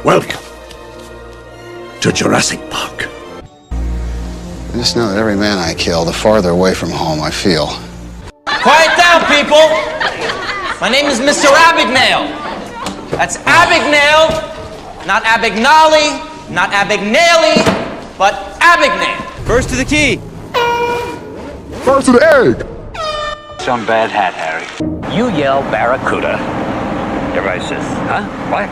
Welcome to Jurassic Park. I just know that every man I kill, the farther away from home I feel. Quiet down, people! My name is Mr. Abagnale. That's Abagnale, not Abagnale, not Abagnale, but Abagnale. First to the key. First to the egg. Some bad hat, Harry. You yell Barracuda. Everybody says, huh? What?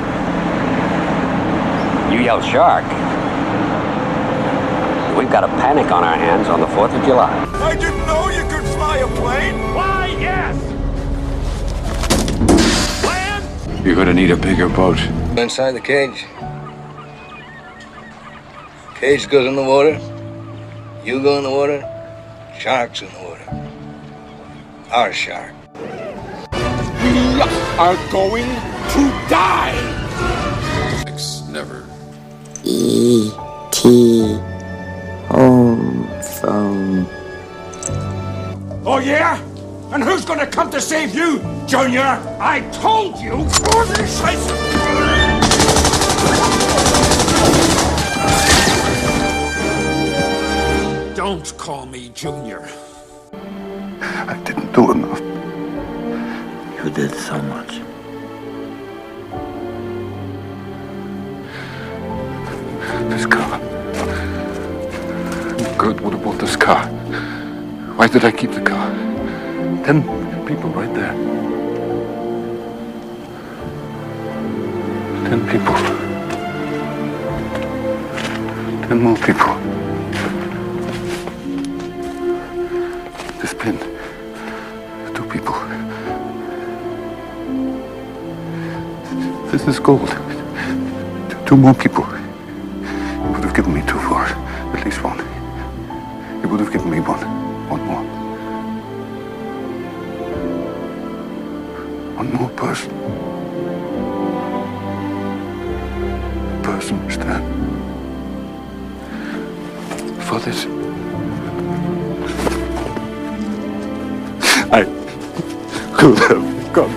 You yell shark. We've got a panic on our hands on the 4th of July. I didn't know you could fly a plane. Why, yes! Land? You're gonna need a bigger boat. Inside the cage. Cage goes in the water. You go in the water. Shark's in the water. Our shark. We are going to die. Never. E.T. Home phone. Oh, yeah? And who's gonna come to save you, Junior? I told you. Don't call me Junior. I didn't do enough. You did so much. This car. Kurt would have bought this car. Why did I keep the car? 10 people right there. 10 people. 10 more people. This pin. 2 people. This is gold. 2 more people. You would have given me 2 for it. At least 1. You would have given me 1. 1 more. 1 more person. A person stand for this. I could have got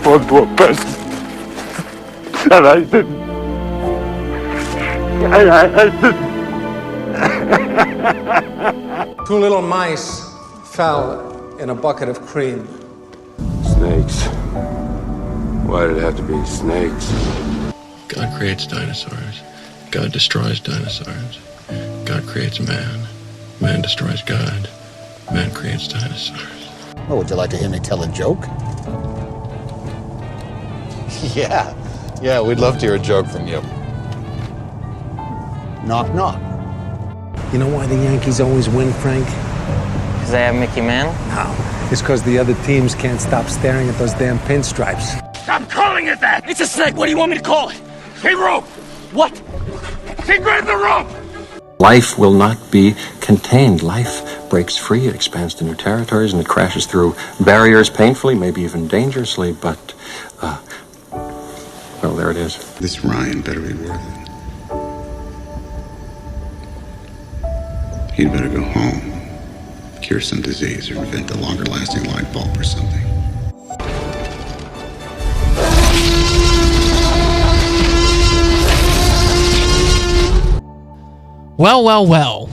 1 more person. And I didn't. I didn't. 2 little mice fell in a bucket of cream. Snakes. Why did it have to be snakes? God creates dinosaurs. God destroys dinosaurs. God creates man. Man destroys God. Man creates dinosaurs. Oh, would you like to hear me tell a joke? Yeah, we'd love to hear a joke from you. Knock, knock. You know why the Yankees always win, Frank? Because they have Mickey Mantle? No. It's because the other teams can't stop staring at those damn pinstripes. I'm calling it that. It's a snake. What do you want me to call it? Say rope. What? Say grab the rope. Life will not be contained. Life breaks free, it expands to new territories, and it crashes through barriers painfully, maybe even dangerously, but, well, there it is. This Ryan better be worth it. He'd better go home, cure some disease, or invent a longer-lasting light bulb or something. Well.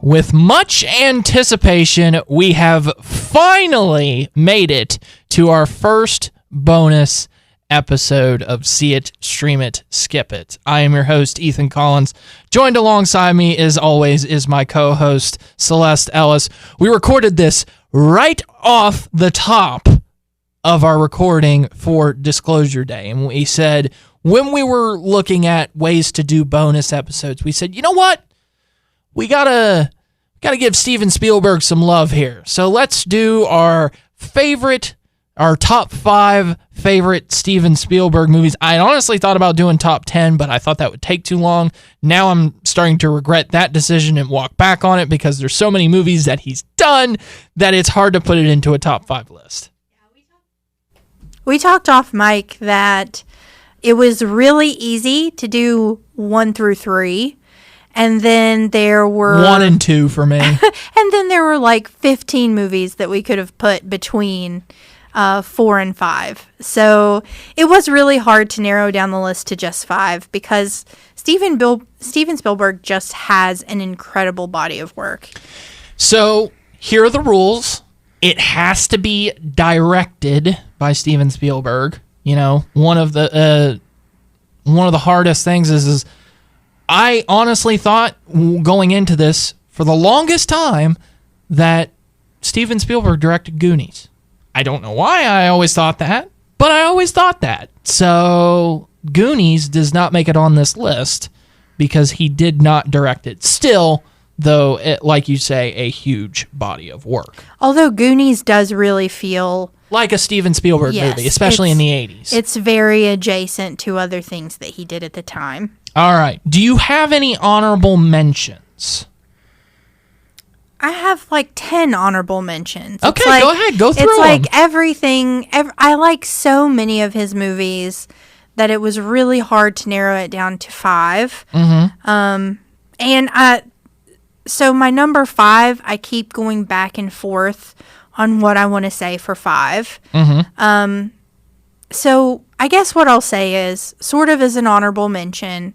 With much anticipation, we have finally made it to our first bonus episode of See It, Stream It, Skip It. I am your host, Ethan Collins. Joined alongside me, as always, is my co-host, Celeste Ellis. We recorded this right off the top of our recording for Disclosure Day. And we said, when we were looking at ways to do bonus episodes, we said, you know what? We gotta give Steven Spielberg some love here. So let's do our top 5 favorite Steven Spielberg movies. I honestly thought about doing top 10, but I thought that would take too long. Now I'm starting to regret that decision and walk back on it because there's so many movies that he's done that it's hard to put it into a top 5 list. We talked off mic that it was really easy to do 1 through 3. And then there were 1 and 2 for me. And then there were like 15 movies that we could have put between 4 and 5. So it was really hard to narrow down the list to just 5 because Steven Spielberg just has an incredible body of work. So here are the rules. It has to be directed by Steven Spielberg. You know, one of the hardest things is I honestly thought going into this for the longest time that Steven Spielberg directed Goonies. I don't know why I always thought that, but I always thought that. So Goonies does not make it on this list because he did not direct it. Still, though, like you say, a huge body of work. Although Goonies does really feel like a Steven Spielberg movie, especially in the 80s. It's very adjacent to other things that he did at the time. All right. Do you have any honorable mentions? I have like 10 honorable mentions. Okay, go ahead. Go through them. It's like everything. I like so many of his movies that it was really hard to narrow it down to 5. So my number 5, I keep going back and forth on what I want to say for 5. So I guess what I'll say is, sort of as an honorable mention,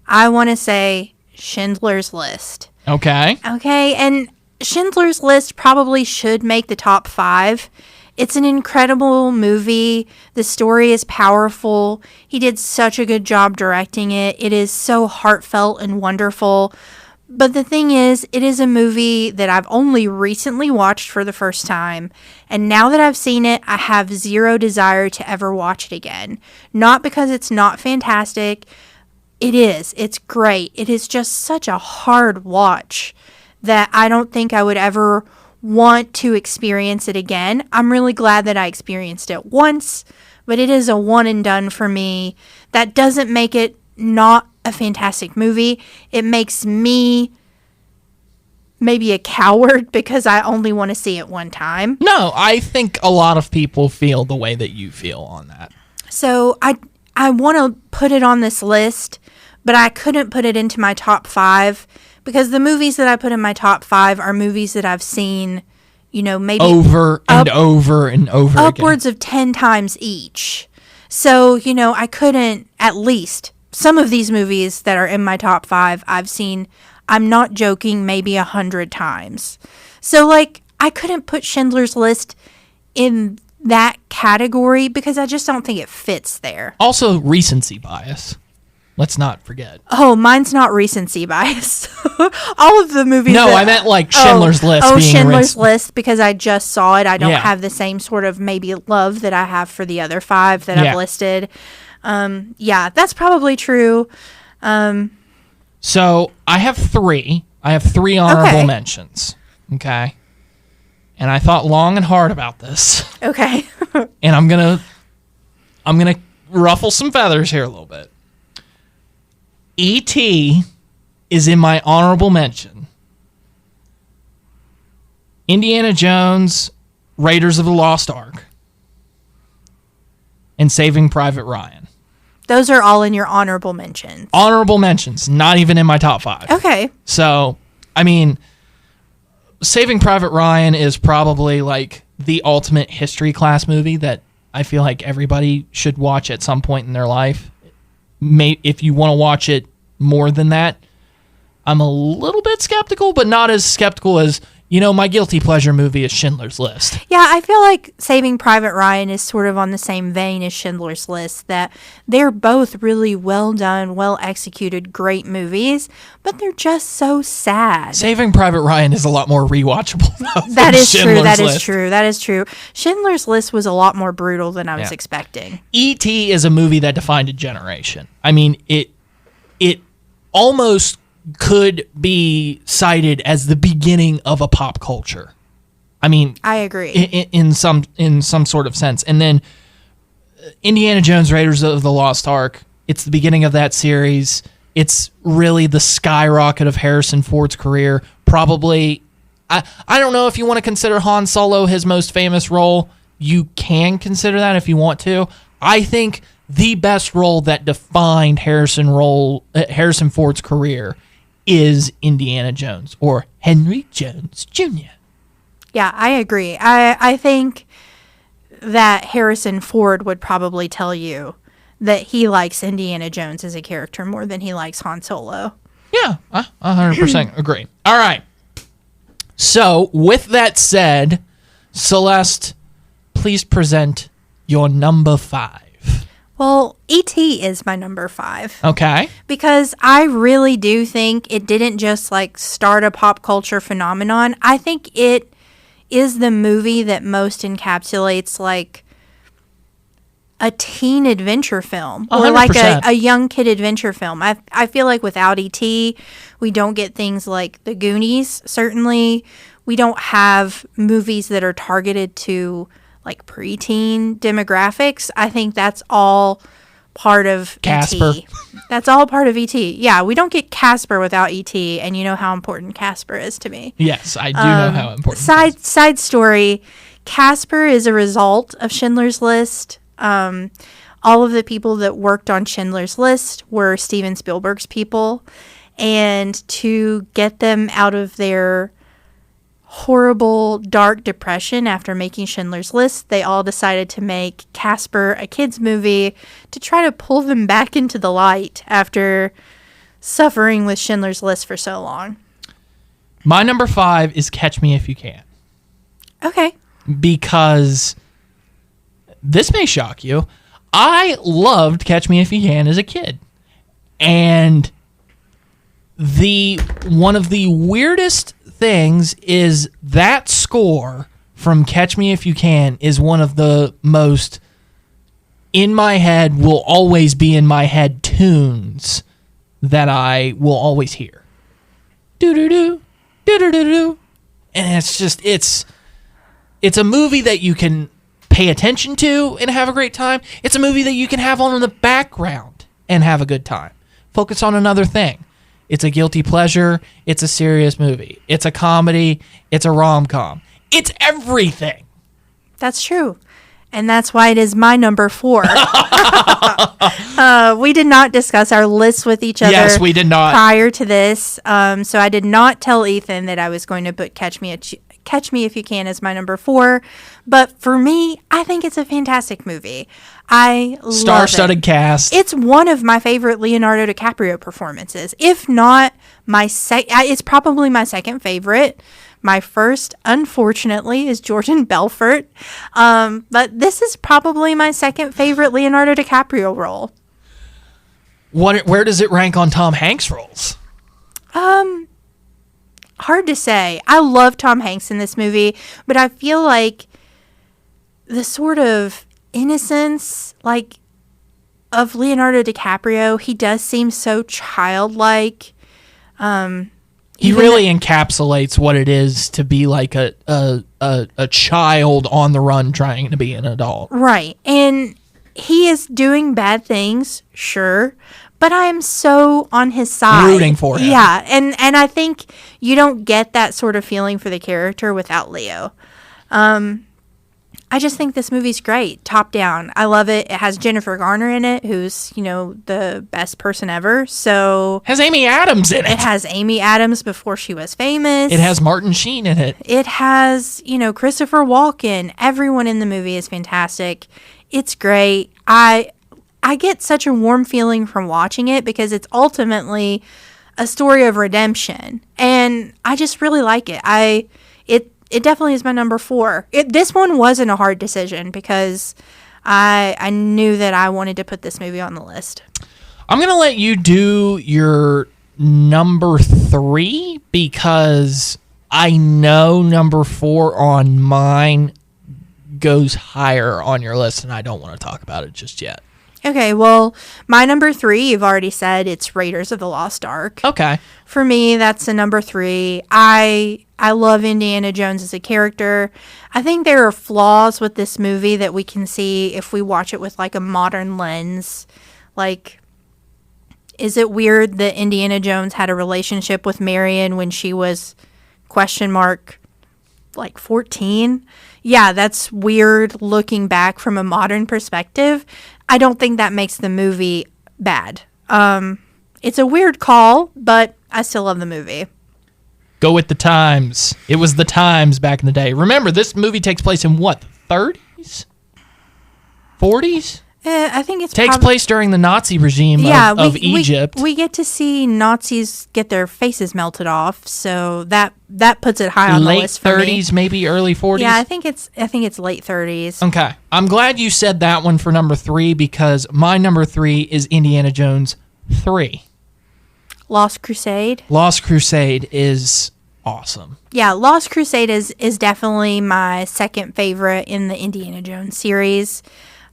I want to say Schindler's List. Okay. Okay, and Schindler's List probably should make the top 5. It's an incredible movie. The story is powerful. He did such a good job directing it. It is so heartfelt and wonderful. But the thing is, it is a movie that I've only recently watched for the first time. And now that I've seen it, I have zero desire to ever watch it again. Not because it's not fantastic. It is. It's great. It is just such a hard watch that I don't think I would ever want to experience it again. I'm really glad that I experienced it once, but it is a one and done for me. That doesn't make it not a fantastic movie. It makes me maybe a coward because I only want to see it one time. No, I think a lot of people feel the way that you feel on that. So I want to put it on this list, but I couldn't put it into my top 5 because the movies that I put in my top 5 are movies that I've seen, maybe over and over and over upwards again. of 10 times each. So, I couldn't, at least some of these movies that are in my top 5, I've seen, I'm not joking, maybe 100 times. So, I couldn't put Schindler's List in that category because I just don't think it fits there. Also, recency bias. Let's not forget. Oh, mine's not recency bias. All of the movies. No, I meant like Schindler's List. Oh, Schindler's List, because I just saw it. I don't Yeah. have the same sort of maybe love that I have for the other 5 that I've listed. Yeah, that's probably true. So I have 3. I have 3 honorable mentions. Okay. And I thought long and hard about this. Okay. And I'm gonna ruffle some feathers here a little bit. E.T. is in my honorable mention. Indiana Jones, Raiders of the Lost Ark, and Saving Private Ryan. Those are all in your honorable mentions. Honorable mentions, not even in my top 5. Okay. So, I mean, Saving Private Ryan is probably like the ultimate history class movie that I feel like everybody should watch at some point in their life. If you want to watch it more than that, I'm a little bit skeptical, but not as skeptical as, my guilty pleasure movie is Schindler's List. Yeah, I feel like Saving Private Ryan is sort of on the same vein as Schindler's List, that they're both really well done, well executed, great movies, but they're just so sad. Saving Private Ryan is a lot more rewatchable, though. That is true. That List. is true. That is true. Schindler's List was a lot more brutal than I was expecting. E.T. is a movie that defined a generation. I mean, it almost could be cited as the beginning of a pop culture. I mean, I agree. In some sort of sense. And then Indiana Jones, Raiders of the Lost Ark, it's the beginning of that series. It's really the skyrocket of Harrison Ford's career. Probably, I don't know if you want to consider Han Solo his most famous role. You can consider that if you want to. I think the best role that defined Harrison Ford's career is Indiana Jones, or Henry Jones Jr. Yeah, I agree. I think that Harrison Ford would probably tell you that he likes Indiana Jones as a character more than he likes Han Solo. Yeah, I 100% agree. All right. So, with that said, Celeste, please present your number 5. Well, E.T. is my number 5. Okay. Because I really do think it didn't just like start a pop culture phenomenon. I think it is the movie that most encapsulates like a teen adventure film or 100%. like a young kid adventure film. I feel like without E.T., we don't get things like The Goonies. Certainly, we don't have movies that are targeted to like preteen demographics. I think that's all part of Casper. E.T. That's all part of E.T. Yeah, we don't get Casper without E.T., and you know how important Casper is to me. Yes, I do know how important. Side story, Casper is a result of Schindler's List. All of the people that worked on Schindler's List were Steven Spielberg's people, and to get them out of their horrible, dark depression after making Schindler's List, they all decided to make Casper a kids movie to try to pull them back into the light after suffering with Schindler's List for so long. My number 5 is Catch Me If You Can. Okay. Because this may shock you. I loved Catch Me If You Can as a kid. And one of the weirdest things is that score from Catch Me If You Can is one of the most in my head, will always be in my head tunes that I will always hear. Do-do-do, do-do-do-do. And it's just, it's a movie that you can pay attention to and have a great time. It's a movie that you can have on in the background and have a good time. Focus on another thing. It's a guilty pleasure. It's a serious movie. It's a comedy. It's a rom-com. It's everything. That's true. And that's why it is my number 4. We did not discuss our lists with each other. Yes, we did not. Prior to this. So I did not tell Ethan that I was going to put Catch Me If You Can as my number 4. But for me, I think it's a fantastic movie. I love it. Star-studded cast. It's one of my favorite Leonardo DiCaprio performances. If not it's probably my second favorite. My first, unfortunately, is Jordan Belfort. But this is probably my second favorite Leonardo DiCaprio role. Where does it rank on Tom Hanks roles? Hard to say. I love Tom Hanks in this movie, but I feel like the sort of innocence, like, of Leonardo DiCaprio, he does seem so childlike. He really encapsulates what it is to be like a child on the run trying to be an adult. Right. And he is doing bad things, sure, but I am so on his side. Rooting for him. Yeah. And I think you don't get that sort of feeling for the character without Leo. I just think this movie's great, top down. I love it. It has Jennifer Garner in it, who's, the best person ever. So has Amy Adams in it. It has Amy Adams before she was famous. It has Martin Sheen in it. It has, Christopher Walken. Everyone in the movie is fantastic. It's great. I get such a warm feeling from watching it because it's ultimately a story of redemption. And I just really like it. It definitely is my number 4. This one wasn't a hard decision because I knew that I wanted to put this movie on the list. I'm going to let you do your number 3 because I know number 4 on mine goes higher on your list, and I don't want to talk about it just yet. Okay, well, my number 3, you've already said it's Raiders of the Lost Ark. Okay. For me, that's a number 3. I love Indiana Jones as a character. I think there are flaws with this movie that we can see if we watch it with like a modern lens. Like, is it weird that Indiana Jones had a relationship with Marion when she was ? Like 14? Yeah, that's weird looking back from a modern perspective. I don't think that makes the movie bad. It's a weird call, but I still love the movie. Go with the times. It was the times back in the day. Remember, this movie takes place in what, the 30s? 40s? I think it's takes place during the Nazi regime of Egypt. We get to see Nazis get their faces melted off, so that puts it high on the list for me. Late 30s, maybe early 40s. Yeah, I think it's late 30s. Okay, I'm glad you said that one for number 3 because my number 3 is Indiana Jones 3. Lost Crusade. Lost Crusade is awesome. Yeah, Lost Crusade is definitely my second favorite in the Indiana Jones series.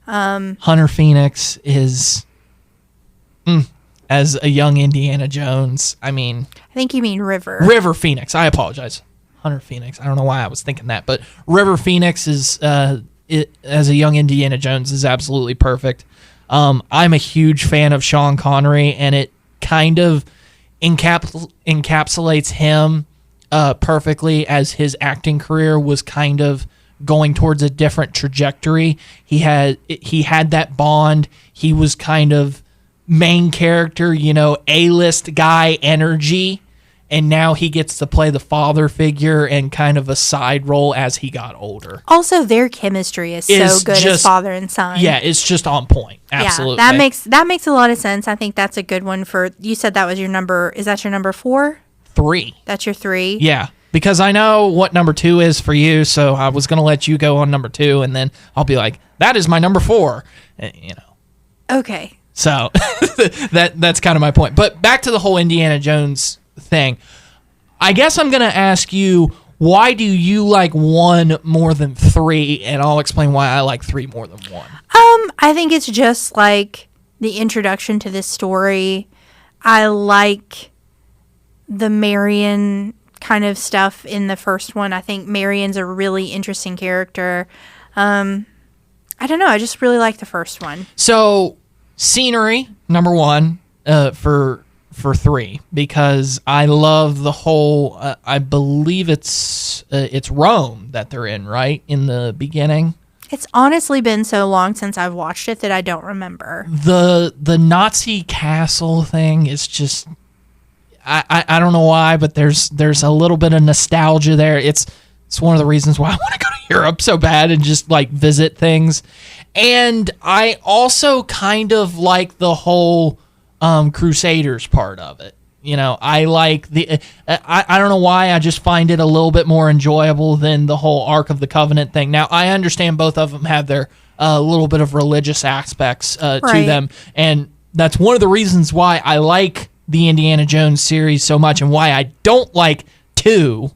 Hunter Phoenix is as a young Indiana Jones. I think you mean River. River Phoenix. I apologize. Hunter Phoenix. I don't know why I was thinking that, but River Phoenix is as a young Indiana Jones is absolutely perfect. I'm a huge fan of Sean Connery, and it kind of encapsulates him perfectly as his acting career was kind of going towards a different trajectory. He had that Bond. He was kind of main character, A-list guy energy, and now he gets to play the father figure and kind of a side role as he got older. Also, their chemistry is so good as father and son. Yeah, it's just on point. Absolutely. Yeah, that makes a lot of sense. I think that's a good one for. You said that was your number. Is that your number 4? 3. That's your 3. Yeah. Because I know what number 2 is for you, so I was going to let you go on number 2, and then I'll be like, that is my number 4, Okay. So that's kind of my point. But back to the whole Indiana Jones thing. I guess I'm going to ask you, why do you like 1 more than 3, and I'll explain why I like 3 more than 1. I think it's just like the introduction to this story. I like the Marion kind of stuff in the first one. I think Marion's a really interesting character. I don't know. I just really like the first one. So, scenery, number 1 for 3, because I love the whole, I believe it's Rome that they're in, right? In the beginning. It's honestly been so long since I've watched it that I don't remember. The Nazi castle thing is just... I don't know why, but there's a little bit of nostalgia there. It's one of the reasons why I want to go to Europe so bad and just like visit things. And I also kind of like the whole Crusaders part of it. I like I don't know why, I just find it a little bit more enjoyable than the whole Ark of the Covenant thing. Now, I understand both of them have their little bit of religious aspects to them, and that's one of the reasons why I like the Indiana Jones series so much, and why I don't like 2.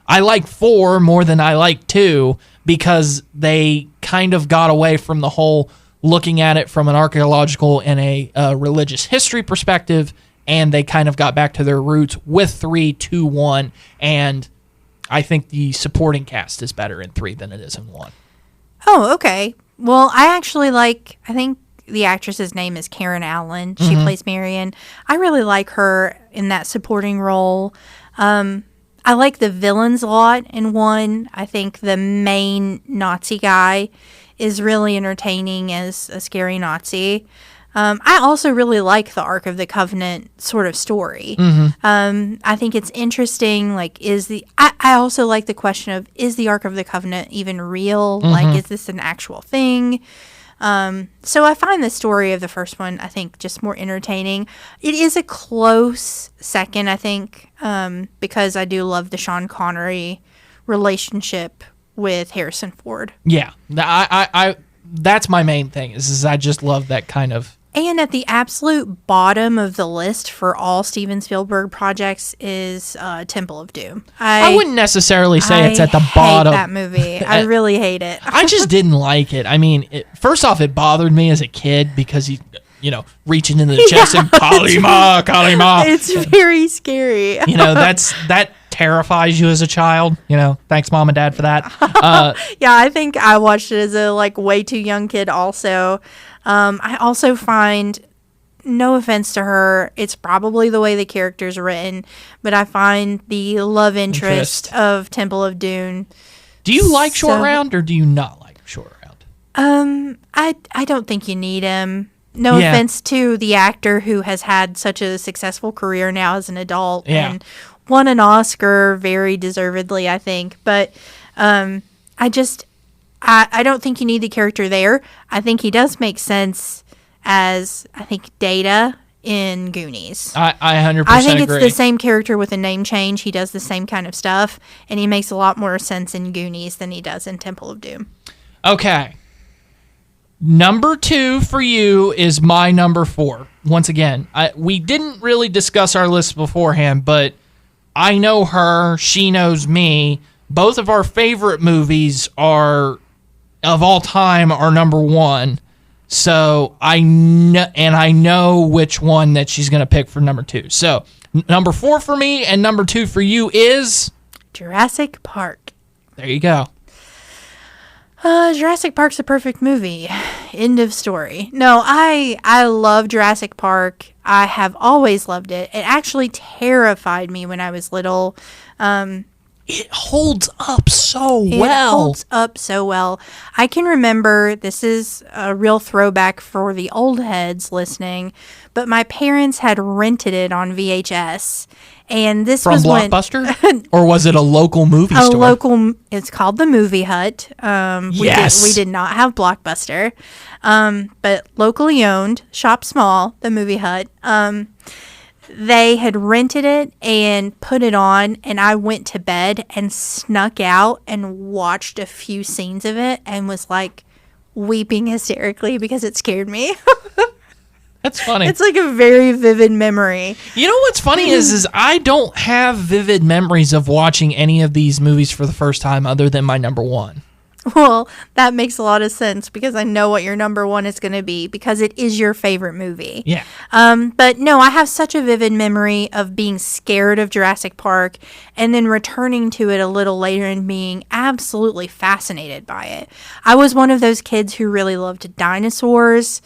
I like 4 more than I like 2, because they kind of got away from the whole looking at it from an archaeological and a religious history perspective, and they kind of got back to their roots with 3, 2, 1, and I think the supporting cast is better in 3 than it is in 1. Oh, okay. Well, I think the actress's name is Karen Allen. She plays Marion. I really like her in that supporting role. I like the villains a lot in 1. I think the main Nazi guy is really entertaining as a scary Nazi. I also really like the Ark of the Covenant sort of story. I think it's interesting. Like, I also like the question of, is the Ark of the Covenant even real? Like, is this an actual thing? So I find the story of the first one, I think, just more entertaining. It is a close second, I think, because I do love the Sean Connery relationship with Harrison Ford. Yeah, I that's my main thing. Is I just love that kind of. And at the absolute bottom of the list for all Steven Spielberg projects is Temple of Doom. I wouldn't necessarily say it's at the bottom. I hate that movie. I really hate it. I just didn't like it. I mean, first off, it bothered me as a kid because he, reaching into the chest and Kalima, Kalima. It's very scary. That terrifies you as a child. Thanks, Mom and Dad, for that. Yeah, I think I watched it as a way too young kid also. I also find, no offense to her, it's probably the way the character's written, but I find the love interest of Temple of Doom. Do you like Short Round, or do you not like Short Round? I don't think you need him. No offense to the actor who has had such a successful career now as an adult and won an Oscar very deservedly, I think. But I don't think you need the character there. I think he does make sense as, I think, Data in Goonies. I 100% I think agree. it's the same character with a name change. He does the same kind of stuff, and he makes a lot more sense in Goonies than he does in Temple of Doom. Okay. Number 2 for you is my number 4. Once again, we didn't really discuss our list beforehand, but I know her, she knows me. Both of our favorite movies of all time are number 1. So I know which one that she's going to pick for number 2. So number 4 for me and number 2 for you is Jurassic Park. There you go. Jurassic Park's a perfect movie. End of story. No, I love Jurassic Park. I have always loved it. It actually terrified me when I was little. It holds up so well. It holds up so well. I can remember, this is a real throwback for the old heads listening, but my parents had rented it on VHS. And this From was Blockbuster? Or was it a local movie store? It's called the Movie Hut. Yes. We did not have Blockbuster. But locally owned, shop small, the Movie Hut. They had rented it and put it on, and I went to bed and snuck out and watched a few scenes of it and was like weeping hysterically because it scared me. That's funny. It's like a very vivid memory. You know what's funny is I don't have vivid memories of watching any of these movies for the first time other than my number 1. Well, that makes a lot of sense because I know what your number 1 is going to be because it is your favorite movie. Yeah. But no, I have such a vivid memory of being scared of Jurassic Park and then returning to it a little later and being absolutely fascinated by it. I was one of those kids who really loved dinosaurs.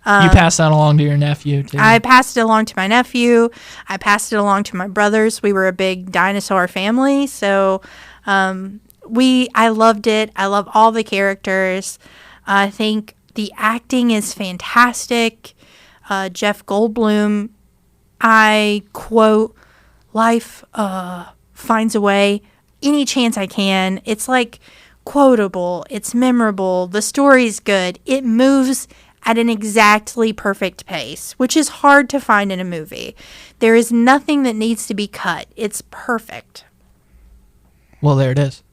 You passed that along to your nephew, too. I passed it along to my nephew. I passed it along to my brothers. We were a big dinosaur family, so I loved it. I love all the characters. I think the acting is fantastic. Jeff Goldblum, I quote, "Life finds a way any chance I can." It's like quotable. It's memorable. The story's good. It moves at an exactly perfect pace, which is hard to find in a movie. There is nothing that needs to be cut. It's perfect. Well, there it is.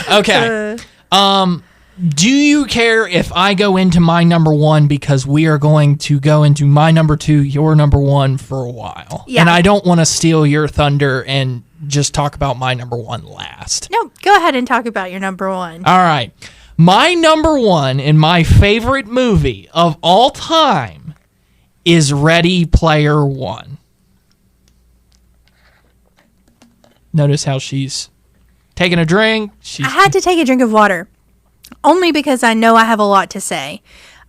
Okay. Do you care if I go into my number 1 because we are going to go into my number 2, your number 1 for a while? Yeah. And I don't want to steal your thunder and just talk about my number 1 last. No, go ahead and talk about your number 1. All right. My number 1 in my favorite movie of all time is Ready Player One. Notice how she's taking a drink. I had to take a drink of water, only because I know I have a lot to say.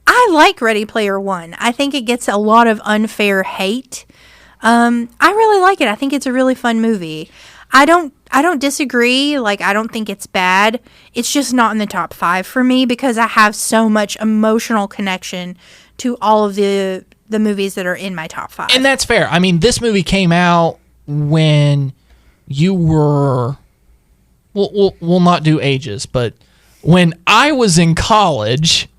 I like Ready Player One. I think it gets a lot of unfair hate. I really like it. I think it's a really fun movie. I don't disagree. Like, I don't think it's bad. It's just not in the top 5 for me because I have so much emotional connection to all of the movies that are in my top 5. And that's fair. I mean, this movie came out when you were... We'll not do ages, but when I was in college,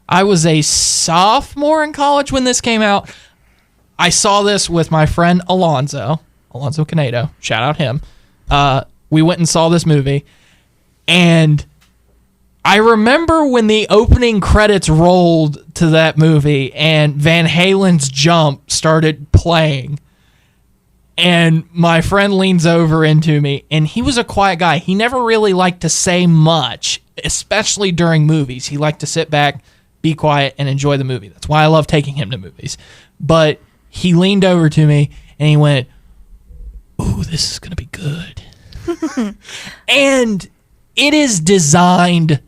I was a sophomore in college when this came out. I saw this with my friend Alonzo Canedo. Shout out him. We went and saw this movie, and I remember when the opening credits rolled to that movie and Van Halen's Jump started playing, and my friend leans over into me, and he was a quiet guy. He never really liked to say much, especially during movies. He liked to sit back, be quiet, and enjoy the movie. That's why I love taking him to movies. But he leaned over to me, and he went, "Ooh, this is going to be good." And it is designed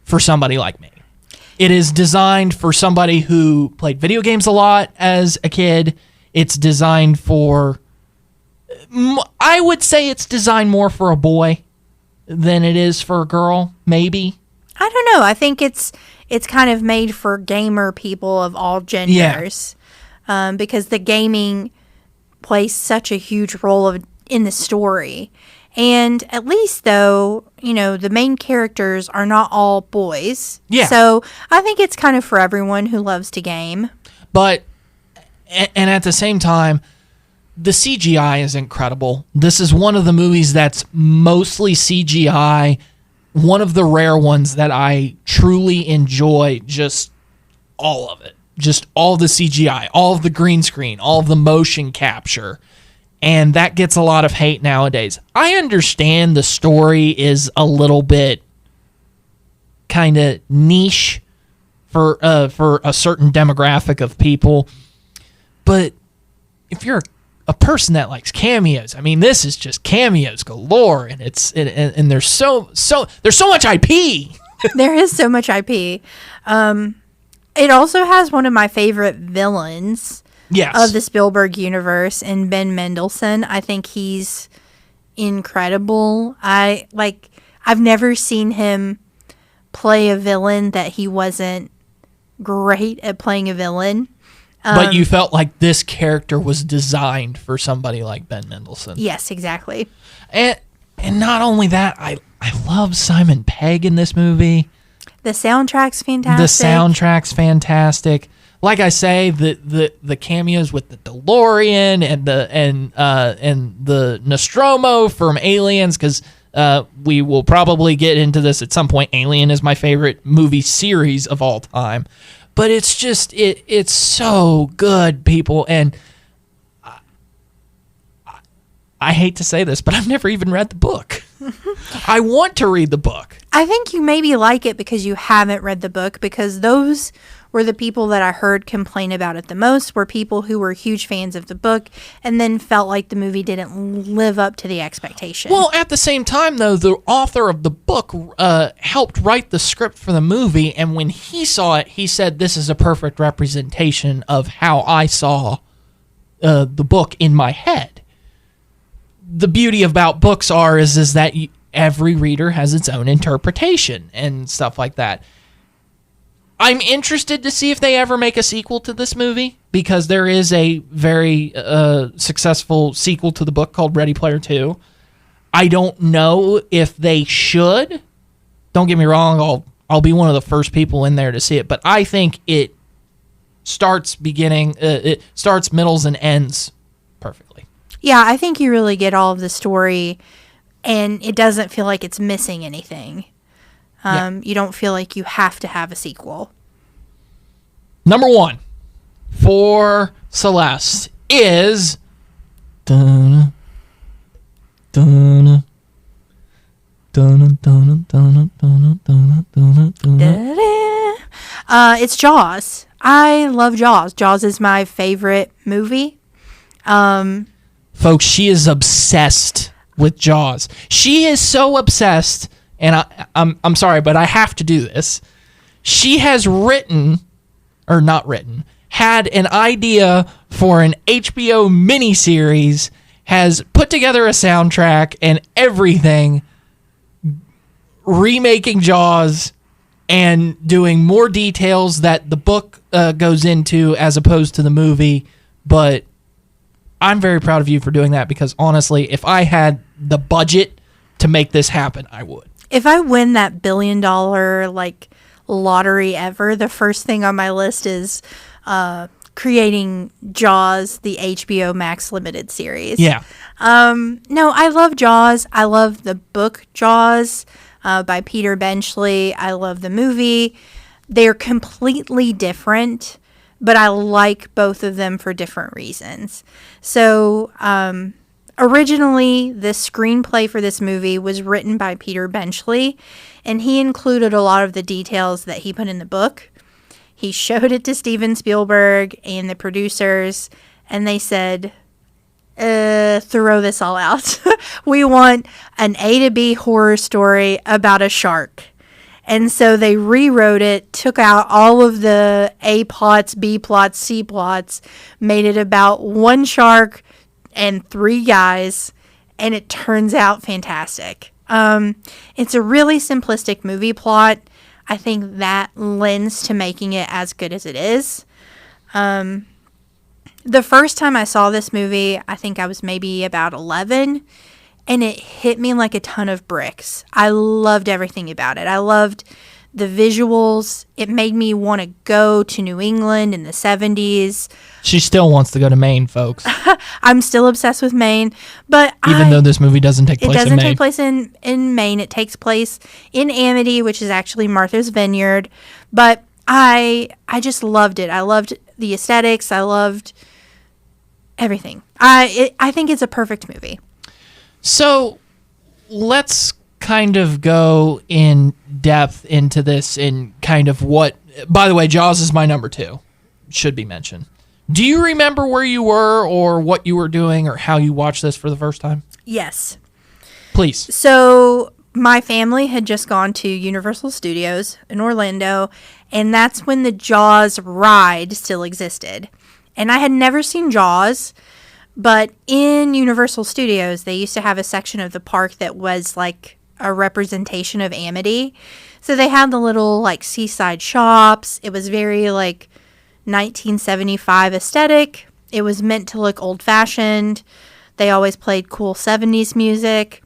for somebody like me. It is designed for somebody who played video games a lot as a kid. It's designed for, I would say it's designed more for a boy than it is for a girl, maybe. I don't know. I think it's kind of made for gamer people of all genders. Yeah. Because the gaming plays such a huge role in the story. And at least, though, the main characters are not all boys. Yeah. So I think it's kind of for everyone who loves to game. But, and at the same time, the CGI is incredible. This is one of the movies that's mostly CGI, one of the rare ones that I truly enjoy, just all of it. Just all the CGI, all of the green screen, all of the motion capture. And that gets a lot of hate nowadays. I understand the story is a little bit kind of niche for a certain demographic of people. But if you're a person that likes cameos, I mean, this is just cameos galore, and and there's so much IP. There is so much IP. It also has one of my favorite villains of the Spielberg universe in Ben Mendelsohn. I think he's incredible. I've never seen him play a villain that he wasn't great at playing a villain. But you felt like this character was designed for somebody like Ben Mendelsohn. Yes, exactly. And not only that, I love Simon Pegg in this movie. The soundtrack's fantastic. Like I say, the cameos with the DeLorean and the Nostromo from Aliens, because we will probably get into this at some point. Alien is my favorite movie series of all time. But it's just, it's so good, people. And I hate to say this, but I've never even read the book. I want to read the book. I think you maybe like it because you haven't read the book, because those were the people that I heard complain about it the most, were people who were huge fans of the book and then felt like the movie didn't live up to the expectation. Well, at the same time, though, the author of the book helped write the script for the movie, and when he saw it, he said, this is a perfect representation of how I saw the book in my head. The beauty about books is that every reader has its own interpretation and stuff like that. I'm interested to see if they ever make a sequel to this movie, because there is a very successful sequel to the book called Ready Player 2. I don't know if they should. Don't get me wrong, I'll be one of the first people in there to see it, but I think it starts middles and ends perfectly. Yeah, I think you really get all of the story, and it doesn't feel like it's missing anything. You don't feel like you have to have a sequel. Number 1 for Celeste is it's Jaws. I love Jaws. Jaws is my favorite movie. Folks, she is obsessed with Jaws. She is so obsessed, and I'm sorry, but I have to do this. She has had an idea for an HBO miniseries, has put together a soundtrack and everything, remaking Jaws and doing more details that the book goes into as opposed to the movie. But I'm very proud of you for doing that, because honestly, if I had the budget to make this happen, I would. If I win that $1 billion lottery ever, the first thing on my list is creating Jaws, the HBO Max limited series. Yeah. No, I love Jaws. I love the book Jaws by Peter Benchley. I love the movie. They're completely different, but I like both of them for different reasons. So, originally, the screenplay for this movie was written by Peter Benchley, and he included a lot of the details that he put in the book. He showed it to Steven Spielberg and the producers, and they said, throw this all out. We want an A to B horror story about a shark. And so they rewrote it, took out all of the A plots, B plots, C plots, made it about one shark and 3 guys, and it turns out fantastic. It's a really simplistic movie plot. I think that lends to making it as good as it is. The first time I saw this movie, I think I was maybe about 11, and it hit me like a ton of bricks. I loved everything about it. I loved the visuals. It made me want to go to New England in the 70s. She still wants to go to Maine, folks. I'm still obsessed with Maine, but even though this movie doesn't take place in Maine. It doesn't take place in Maine. It takes place in Amity, which is actually Martha's Vineyard. But I just loved it. I loved the aesthetics. I loved everything. I think it's a perfect movie. So let's kind of go in depth into this and kind of what, by the way, Jaws is my number 2, should be mentioned. Do you remember where you were or what you were doing or how you watched this for the first time? Yes. Please. So my family had just gone to Universal Studios in Orlando, and that's when the Jaws ride still existed. And I had never seen Jaws, but in Universal Studios, they used to have a section of the park that was like a representation of Amity. So they had the little like seaside shops. It was very like 1975 aesthetic. It was meant to look old-fashioned. They always played cool 70s music.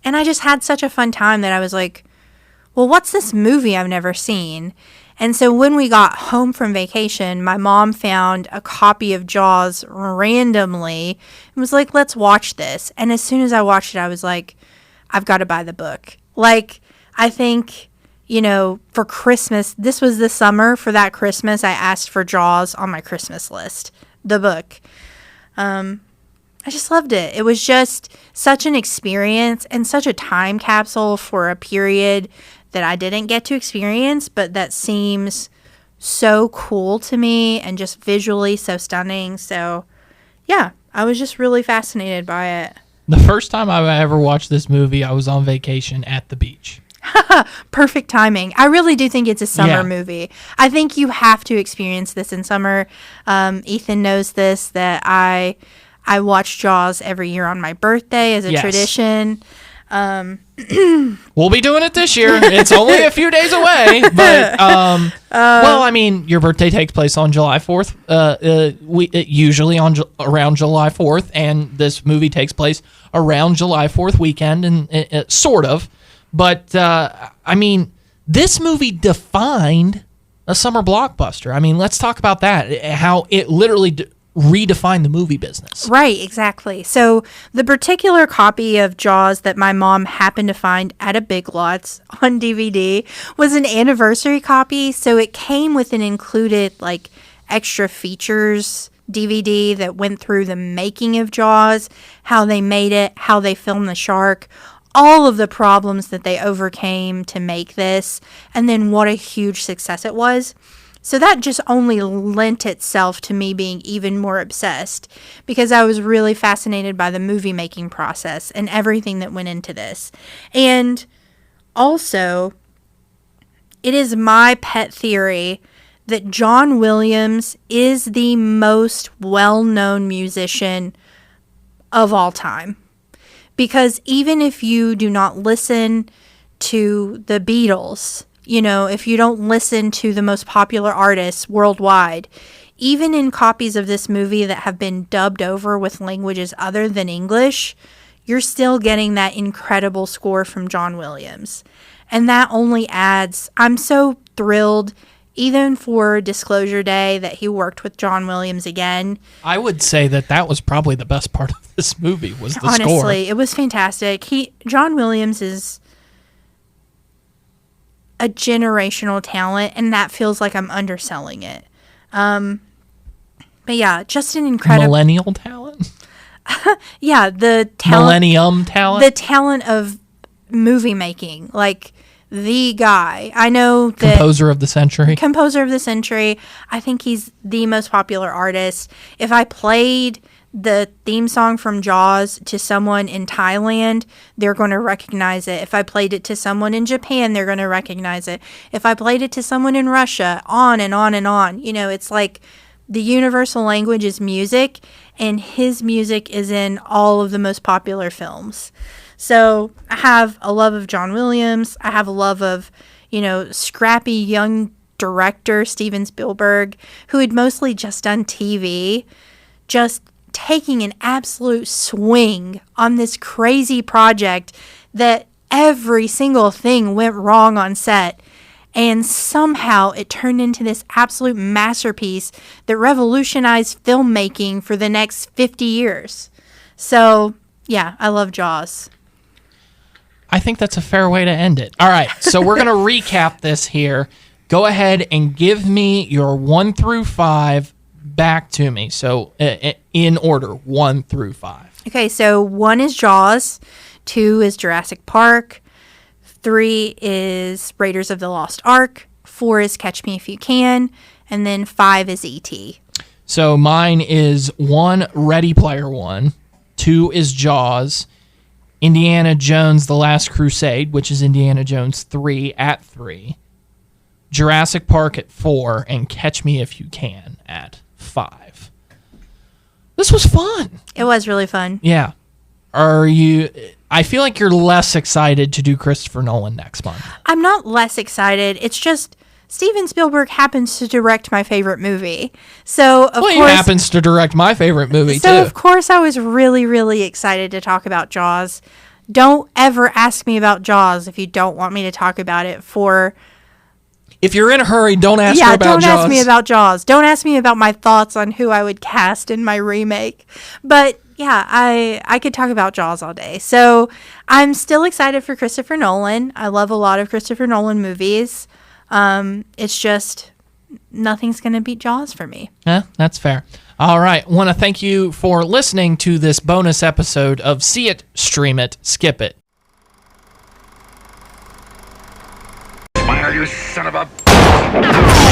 And I just had such a fun time that I was like, well, what's this movie I've never seen? And so when we got home from vacation, my mom found a copy of Jaws randomly and was like, let's watch this. And as soon as I watched it, I was like, I've got to buy the book. Like, I think, you know, for Christmas, this was the summer. For that Christmas, I asked for Jaws on my Christmas list, the book. I just loved it. It was just such an experience and such a time capsule for a period that I didn't get to experience, but that seems so cool to me and just visually so stunning. So, yeah, I was just really fascinated by it. The first time I ever watched this movie, I was on vacation at the beach. Perfect timing. I really do think it's a summer movie. I think you have to experience this in summer. Ethan knows this, that I watch Jaws every year on my birthday as a tradition. We'll be doing it this year. It's only a few days away, but well, I mean, your birthday takes place on July 4th. Usually on around July 4th, and this movie takes place around July 4th weekend, and sort of. But I mean, this movie defined a summer blockbuster. I mean, let's talk about that. How it literally redefine the movie business. Right, exactly. So the particular copy of Jaws that my mom happened to find at a Big Lots on DVD was an anniversary copy. So it came with an included like extra features DVD that went through the making of Jaws, how they made it, how they filmed the shark, all of the problems that they overcame to make this, and then what a huge success it was. So that just only lent itself to me being even more obsessed, because I was really fascinated by the movie making process and everything that went into this. And also, it is my pet theory that John Williams is the most well-known musician of all time. Because even if you do not listen to the Beatles, you know, if you don't listen to the most popular artists worldwide, even in copies of this movie that have been dubbed over with languages other than English, you're still getting that incredible score from John Williams. And that only adds, I'm so thrilled, even for Disclosure Day, that he worked with John Williams again. I would say that was probably the best part of this movie, was the score. Honestly, it was fantastic. John Williams is a generational talent, and that feels like I'm underselling it. But yeah, just an incredible millennial talent. Yeah, the talent, millennium talent, the talent of movie making, like the guy. I know that composer of the century. I think he's the most popular artist. If I played the theme song from Jaws to someone in Thailand, they're going to recognize it. If I played it to someone in Japan, they're going to recognize it. If I played it to someone in Russia, on and on and on. You know, it's like the universal language is music, and his music is in all of the most popular films. So I have a love of John Williams. I have a love of, you know, scrappy young director Steven Spielberg, who had mostly just done TV, just taking an absolute swing on this crazy project that every single thing went wrong on set. And somehow it turned into this absolute masterpiece that revolutionized filmmaking for the next 50 years. So, yeah, I love Jaws. I think that's a fair way to end it. All right, so we're going to recap this here. Go ahead and give me your 1 through 5 back to me. So, in order, 1 through 5. Okay, so 1 is Jaws, 2 is Jurassic Park, 3 is Raiders of the Lost Ark, 4 is Catch Me If You Can, and then 5 is E.T. So mine is 1, Ready Player One, 2 is Jaws, Indiana Jones The Last Crusade, which is Indiana Jones 3 at 3, Jurassic Park at 4, and Catch Me If You Can at 5. This was fun. It was really fun. Yeah. I feel like you're less excited to do Christopher Nolan next month. I'm not less excited. It's just Steven Spielberg happens to direct my favorite movie. So, of course, he happens to direct my favorite movie, too. So, of course, I was really, really excited to talk about Jaws. Don't ever ask me about Jaws if you don't want me to talk about it If you're in a hurry, don't ask her about Jaws. Don't ask me about Jaws. Don't ask me about my thoughts on who I would cast in my remake. But yeah, I could talk about Jaws all day. So I'm still excited for Christopher Nolan. I love a lot of Christopher Nolan movies. It's just nothing's going to beat Jaws for me. Yeah, that's fair. All right. Want to thank you for listening to this bonus episode of See It, Stream It, Skip It. Smile, you son of a...